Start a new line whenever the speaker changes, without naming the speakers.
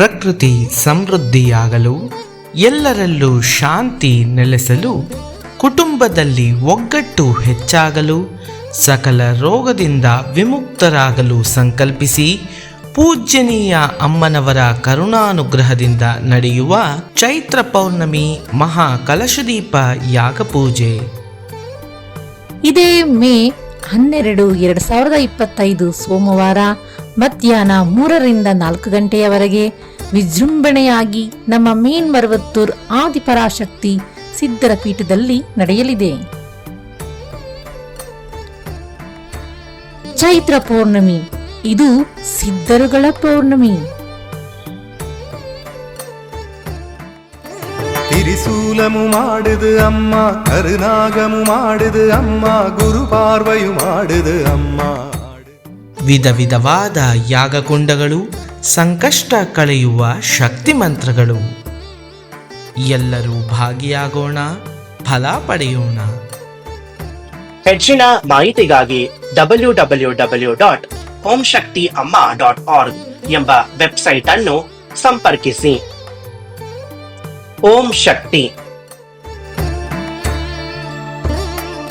ಪ್ರಕೃತಿ ಸಮೃದ್ಧಿಯಾಗಲು, ಎಲ್ಲರಲ್ಲೂ ಶಾಂತಿ ನೆಲೆಸಲು, ಕುಟುಂಬದಲ್ಲಿ ಒಗ್ಗಟ್ಟು ಹೆಚ್ಚಾಗಲು, ಸಕಲ ರೋಗದಿಂದ ವಿಮುಕ್ತರಾಗಲು ಸಂಕಲ್ಪಿಸಿ ಪೂಜ್ಯನೀಯ ಅಮ್ಮನವರ ಕರುಣಾನುಗ್ರಹದಿಂದ ನಡೆಯುವ ಚೈತ್ರ ಪೌರ್ಣಮಿ ಮಹಾ ಕಲಶದೀಪ ಯಾಗ ಪೂಜೆ
ಇದೇ ಮೇ 12, 2025 ಸೋಮವಾರ ಮಧ್ಯಾಹ್ನ 3ರಿಂದ 4 ಗಂಟೆಯವರೆಗೆ ವಿಜೃಂಭಣೆಯಾಗಿ ನಮ್ಮ ಮೇನ್ಮರವತ್ತೂರ್ ಆದಿಪರಾಶಕ್ತಿ ಸಿದ್ಧರ ಪೀಠದಲ್ಲಿ ನಡೆಯಲಿದೆ. ಚೈತ್ರ ಪೌರ್ಣಮಿ ಇದು ಸಿದ್ಧರುಗಳ ಪೌರ್ಣಮಿ.
തിരിശൂലമു മാടുത് അമ്മ, കരുനാഗമു മാടുത് അമ്മ, ಗುರುಪಾರ್ವಯು ಮಾಡುದು ಅಮ್ಮ.
ವಿಧ ವಿಧವಾದ ಯಾಗಕುಂಡಗಳು, ಸಂಕಷ್ಟ ಕಳೆಯುವ ಶಕ್ತಿ ಮಂತ್ರಗಳು. ಎಲ್ಲರೂ ಭಾಗಿಯಾಗೋಣ, ಫಲ ಪಡೆಯೋಣ.
ಹೆಚ್ಚಿನ ಮಾಹಿತಿಗಾಗಿ www.omshaktiamma.org ಎಂಬ ವೆಬ್ಸೈಟ್ ಅನ್ನು ಸಂಪರ್ಕಿಸಿ. ಓಂ ಶಕ್ತಿ